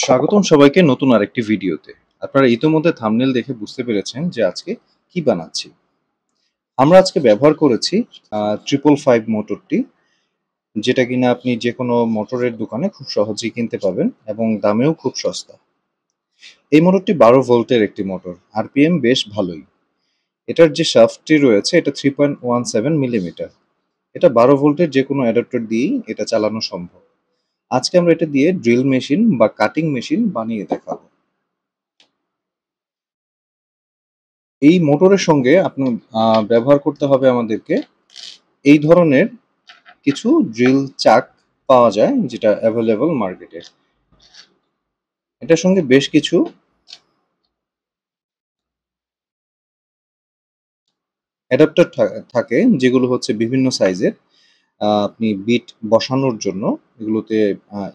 স্বাগতম সবাইকে নতুন আরেকটি ভিডিওতে। আপনারা ইতোমধ্যে থাম্বনেল দেখে বুঝতে পেরেছেন যে আজকে কি বানাচ্ছি। আমরা আজকে ব্যবহার করেছি 555 মোটরটি, যেটা কিনা আপনি যেকোনো মোটরের দোকানে খুব সহজেই কিনতে পাবেন এবং দামেও খুব সস্তা। এই মোটরটি 12 ভোল্টের একটি মোটর, আরপিএম বেশ ভালোই। এটার যে শাফটটি রয়েছে এটা 3.17 মিলিমিটার। এটা 12 ভোল্টের যেকোনো অ্যাডাপ্টার দিয়েই এটা চালানো সম্ভব। আজকে আমরা এটা দিয়ে ড্রিল মেশিন বা কাটিং মেশিন বানিয়ে দেখাবো। এই মোটরের সঙ্গে আপনার ব্যবহার করতে হবে আমাদেরকে এই ধরনের কিছু ড্রিল চাক পাওয়া যায়, যেটা অ্যাভেলেবল মার্কেটে। এটার সঙ্গে বেশ কিছু অ্যাডাপ্টার থাকে, যেগুলো হচ্ছে বিভিন্ন সাইজের। আপনি বিট বসানোর জন্য এগুলোতে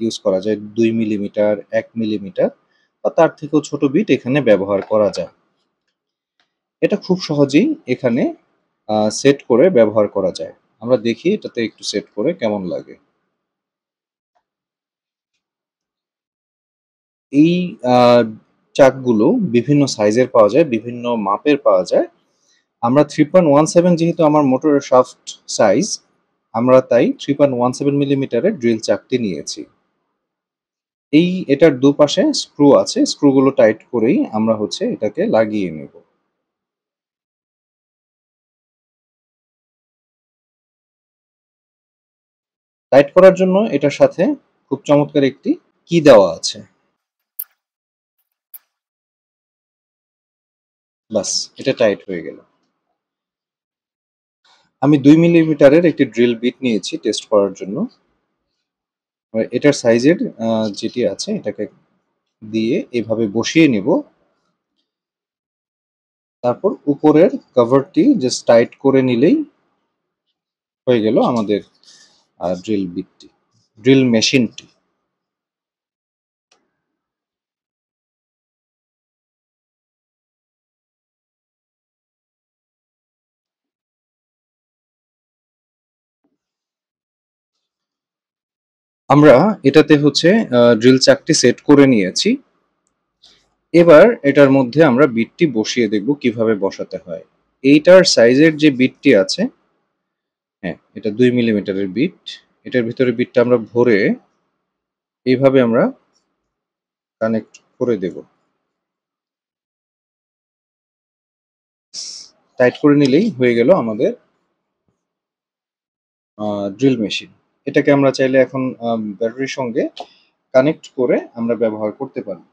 ইউজ করা যায় 2 মিলিমিটার, 1 মিলিমিটার বা তার থেকেও ছোট বিট এখানে ব্যবহার করা যায়। এটা খুব সহজেই এখানে সেট করে ব্যবহার করা যায়। আমরা দেখি এটাতে একটু সেট করে কেমন লাগে। এই আ চাকগুলো বিভিন্ন সাইজের পাওয়া যায়, বিভিন্ন মাপের পাওয়া যায়। আমরা 3.17 যেহেতু আমার মোটরের শাফট সাইজ, আমরা তাই 3.17 মিলিমিটারের ড্রিল চাকটি নিয়েছি। এটার দুপাশে স্ক্রু আছে, স্ক্রুগুলো টাইট করেই আমরা হচ্ছে এটাকে লাগিয়ে নেব। টাইট করার জন্য এটার সাথে খুব চমৎকার একটি কি দেওয়া আছে। বাস, এটা টাইট হয়ে গেল। আমি 2 মিলিমিটারের একটি ড্রিল বিট নিয়েছি টেস্ট করার জন্য। এটার সাইজের যেটি আছে এটাকে দিয়ে এভাবে বসিয়ে নিব। তারপর উপরের কভারটি জাস্ট টাইট করে নিলেই হয়ে গেল আমাদের ড্রিল মেশিনটি। আমরা এটাতে হচ্ছে ড্রিল চাকটি সেট করে নিয়েছি। এবার এটার মধ্যে আমরা বিটটি বসিয়ে দেখব কিভাবে বসাতে হয়। এইটার সাইজের যে বিটটি আছে, হ্যাঁ, এটা 2 মিলিমিটারের বিট। এটার ভিতরে বিটটা আমরা ভরে এইভাবে আমরা কানেক্ট করে দেব। টাইট করে নিলেই হয়ে গেল আমাদের ড্রিল মেশিন। এটাকে আমরা চাইলে এখন ব্যাটারির সঙ্গে কানেক্ট করে আমরা ব্যবহার করতে পারি।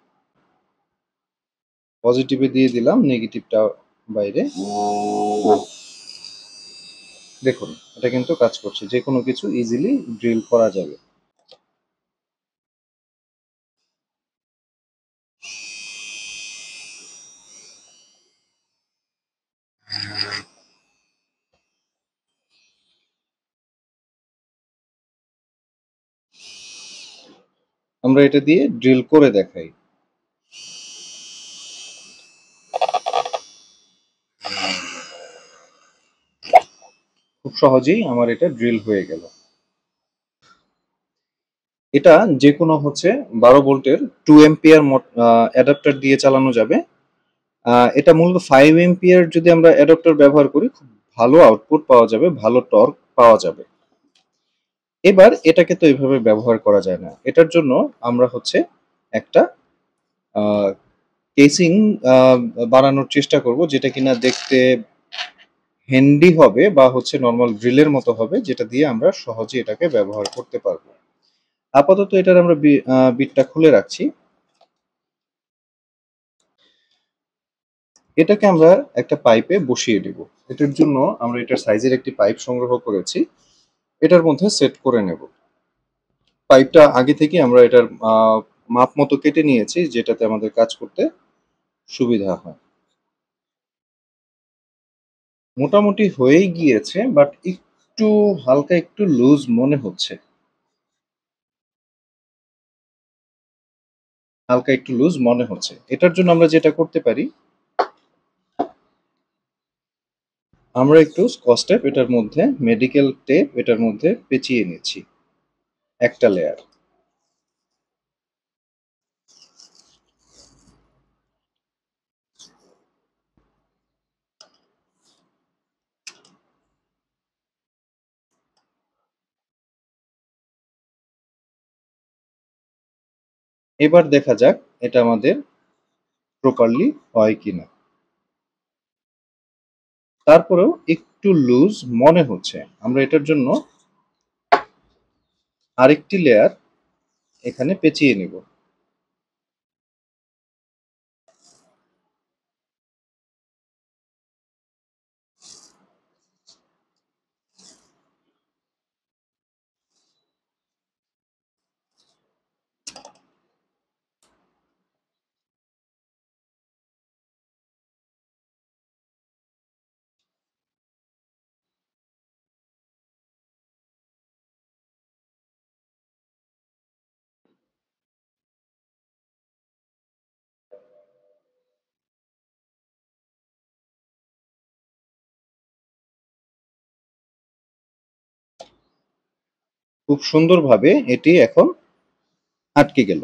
পজিটিভে দিয়ে দিলাম, নেগেটিভটা বাইরে। দেখুন, এটা কিন্তু কাজ করছে, যে কোনো কিছু ইজিলি ড্রিল করা যাবে। আমরা এটা দিয়ে ড্রিল করে দেখাই। খুব সহজেই আমার এটা ড্রিল হয়ে গেল। এটা যে কোনো হচ্ছে 12 ভোল্টের 2 এম্পিয়ার অ্যাডাপ্টার দিয়ে চালানো যাবে। এটা মূলত 5 এম্পিয়ার যদি আমরা অ্যাডাপ্টার ব্যবহার করি, খুব ভালো আউটপুট পাওয়া যাবে, ভালো টর্ক পাওয়া যাবে। এবার এটাকে তো এভাবে ব্যবহার করা যায় না। এটার জন্য আমরা হচ্ছে একটা কেসিং বানানোর চেষ্টা করব, যেটা কিনা দেখতে হ্যান্ডি হবে বা হচ্ছে নর্মাল ড্রিলের মতো হবে, যেটা দিয়ে আমরা সহজে এটাকে ব্যবহার করতে পারবো। আপাতত এটার আমরা বিটটা খুলে রাখছি। এটাকে আমরা একটা পাইপে বসিয়ে দিব। এটার জন্য আমরা এটার সাইজের একটি পাইপ সংগ্রহ করেছি, এটার মধ্যে সেট করে নেব। পাইপটা আগে থেকে আমরা এটার মাপ মতো কেটে নিয়েছি, যেটাতে আমাদের কাজ করতে সুবিধা হয়। মোটামুটি হয়েই গিয়েছে, বাট একটু হালকা একটু লুজ মনে হচ্ছে। হালকা একটু লুজ মনে হচ্ছে। এটার জন্য আমরা যেটা করতে পারি, আমরা একটু স্কচ টেপ এটার মধ্যে, মেডিকেল টেপ এটার মধ্যে পেঁচিয়ে নিচ্ছি একটা লেয়ার। এবার দেখা যাক এটা আমাদের প্রপারলি হয় কিনা। তারপরেও একটু লুজ মনে হচ্ছে। আমরা এটার জন্য আরেকটি লেয়ার এখানে পেঁচিয়ে নিব। খুব সুন্দরভাবে এটি এখন আটকে গেল।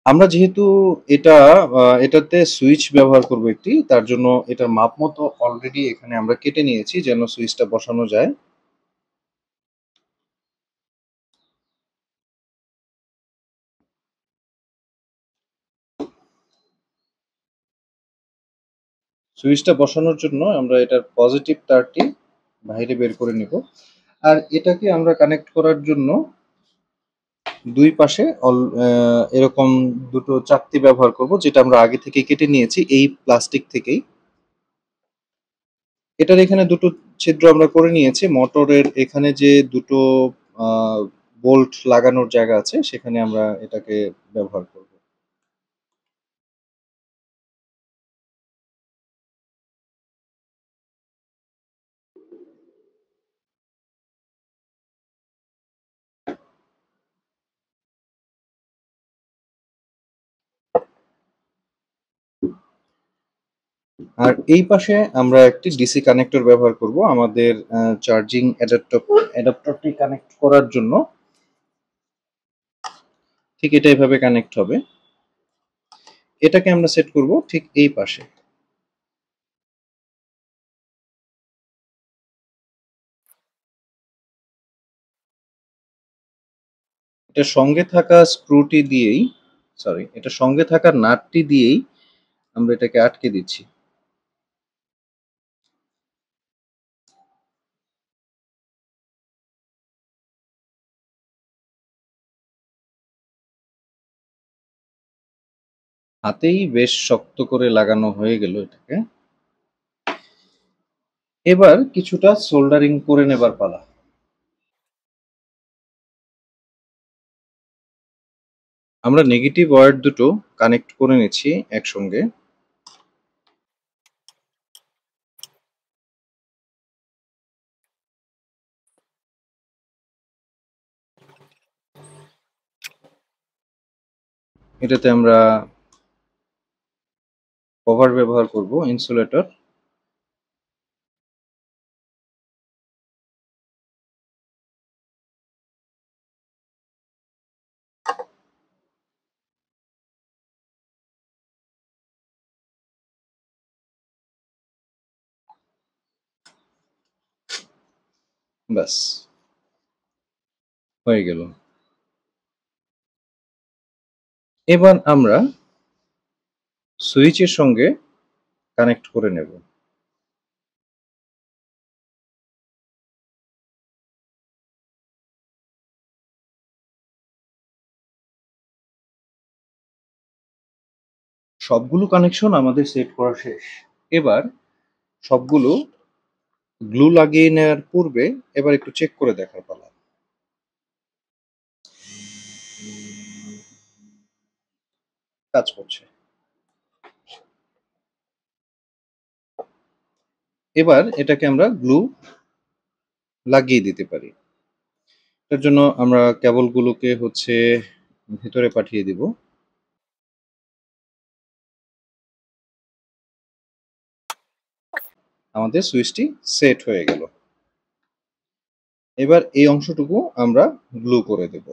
আমরা যেহেতু এটা এটাতে সুইচ ব্যবহার করব একটি, তার জন্য এটার মাপ মতো অলরেডি এখানে আমরা কেটে নিয়েছি যেন সুইচটা বসানো যায়। সুইচটা বসানোর জন্য আমরা এটার পজিটিভ তারটি বাইরে বের করে নিব। আর এটাকে আমরা কানেক্ট করার জন্য দুই পাশে এরকম দুটো চাকতি ব্যবহার করব, যেটা আমরা আগে থেকে কেটে নিয়েছি এই প্লাস্টিক থেকেই। এটার এখানে দুটো ছিদ্র আমরা করে নিয়েছি। মোটরের এখানে যে দুটো বোল্ট লাগানোর জায়গা আছে সেখানে আমরা এটাকে ব্যবহার করব। আর এই পাশে আমরা একটি ডিসি কানেক্টর ব্যবহার করব আমাদের চার্জিং অ্যাডাপ্টরটি কানেক্ট করার জন্য। ঠিক এটা এভাবে কানেক্ট হবে। এটাকে আমরা সেট করব ঠিক এই পাশে। এটা সঙ্গে থাকা স্ক্রুটি দিয়েই, সরি, এটা সঙ্গে থাকা নাটটি দিয়েই আমরা এটাকে আটকে দিচ্ছি। হাতেই বেশ শক্ত করে লাগানো হয়ে গেল এটাকে। এবার কিছুটা সোল্ডারিং করে নেবার পালা। আমরা নেগেটিভ ওয়্যার দুটো কানেক্ট করে নিচ্ছি একসঙ্গে। এটাতে আমরা কভার ব্যবহার করব, ইনসুলেটর। ব্যাস, হয়ে গেল। এবার আমরা সুইচের সঙ্গে কানেক্ট করে নেব। সবগুলো কানেকশন আমাদের সেট করা শেষ। এবার সবগুলো গ্লু লাগিয়ে নেওয়ার পূর্বে এবার একটু চেক করে দেখার পালা। কাজ করছে। এবার এটাকে আমরা গ্লু লাগিয়ে দিতে পারি। এটার জন্য আমরা কেবলগুলোকে হচ্ছে ভিতরে পাঠিয়ে দিব। আমাদের সুইচটি সেট হয়ে গেল। এবার এই অংশটুকু আমরা গ্লু করে দেব।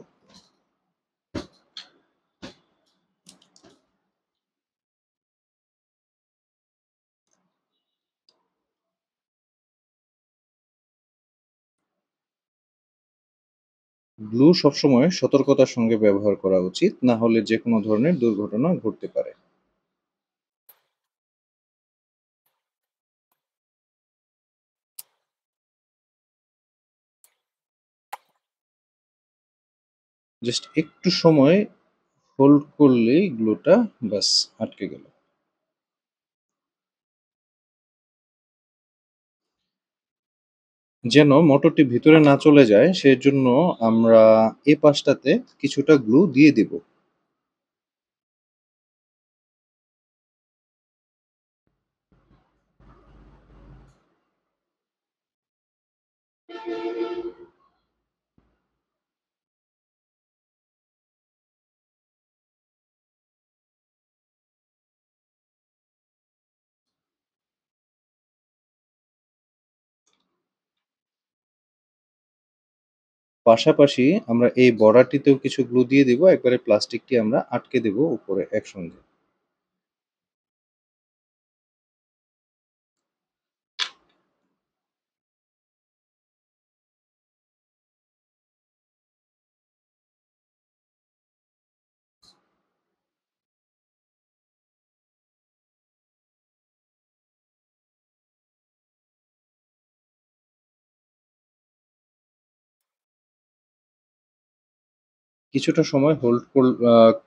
গ্লু সবসময় সতর্কতার সঙ্গে ব্যবহার করা উচিত, না হলে যে কোনো ধরনের দুর্ঘটনা ঘটতে পারে। জাস্ট একটু সময় হোল্ড করলেই গ্লুটা ব্যাস আটকে গেল। যেন মোটরটি ভিতরে না চলে যায় সেজন্য আমরা এই পাশটাতে কিছুটা গ্লু দিয়ে দিব। পাশাপাশি আমরা এই বর্ডারটিতেও কিছু গ্লু দিয়ে দিব, একবারে প্লাস্টিকটি আমরা আটকে দেব উপরে একসঙ্গে। কিছুটা সময় হোল্ড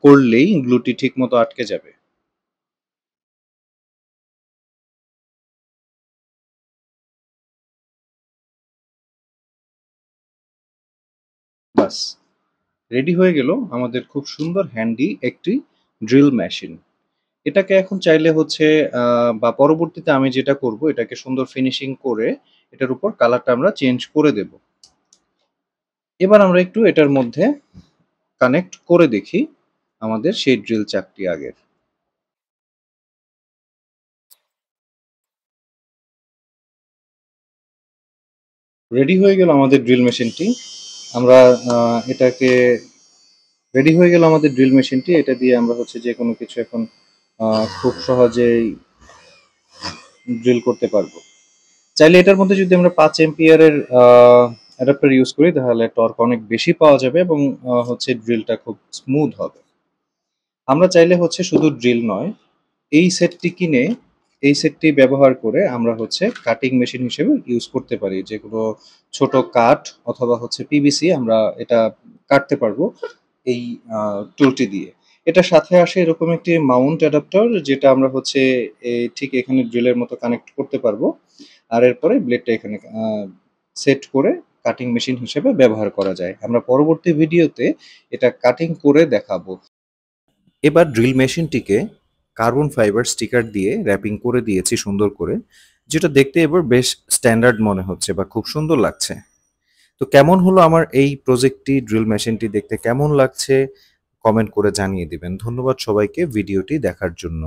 করলেই গ্লুটি ঠিকমতো আটকে যাবে। বাস, রেডি হয়ে গেল আমাদের খুব সুন্দর হ্যান্ডি একটি ড্রিল মেশিন। এটাকে এখন চাইলে হচ্ছে বা পরবর্তীতে আমি যেটা করব, এটাকে সুন্দর ফিনিশিং করে এটার উপর কালারটা আমরা চেঞ্জ করে দেব। এবার আমরা একটু এটার মধ্যে কানেক্ট করে দেখি আমাদের সেই ড্রিল চাকটি আগের। রেডি হয়ে গেল আমাদের ড্রিল মেশিনটি। আমরা এটাকে রেডি হয়ে গেল আমাদের ড্রিল মেশিনটি। এটা দিয়ে আমরা হচ্ছে যে কোনো কিছু এখন খুব সহজেই ড্রিল করতে পারবো। চাইলে এটার মধ্যে যদি আমরা 5 এম্পিয়ারের অ্যাডাপ্টার ইউজ করি তাহলে টর্ক অনেক বেশি পাওয়া যাবে এবং হচ্ছে ড্রিলটা খুব স্মুথ হবে। আমরা চাইলে হচ্ছে শুধু ড্রিল নয়, এই সেটটি কিনে এই সেটটি ব্যবহার করে আমরা হচ্ছে কাটিং মেশিন হিসেবে ইউজ করতে পারি। যেগুলো ছোট কাঠ অথবা হচ্ছে পিভিসি আমরা এটা কাটতে পারবো এই টুলটি দিয়ে। এটার সাথে আসে এরকম একটি মাউন্ট অ্যাডাপ্টার, যেটা আমরা হচ্ছে ঠিক এখানে ড্রিলের মতো কানেক্ট করতে পারবো। আর এরপরে ব্লেডটা এখানে সেট করে কাটিং মেশিন হিসেবে ব্যবহার করা যায়। আমরা পরবর্তী ভিডিওতে এটা কাটিং করে দেখাবো। এবার ড্রিল মেশিনটিকে কার্বন ফাইবার স্টিকার দিয়ে র্যাপিং করে দিয়েছি সুন্দর করে, যেটা দেখতে এবার বেশ স্ট্যান্ডার্ড মনে হচ্ছে বা খুব সুন্দর লাগছে। তো কেমন হলো আমার এই প্রজেক্টটি, ড্রিল মেশিনটি দেখতে কেমন লাগছে কমেন্ট করে জানিয়ে দিবেন। ধন্যবাদ সবাইকে ভিডিওটি দেখার জন্য।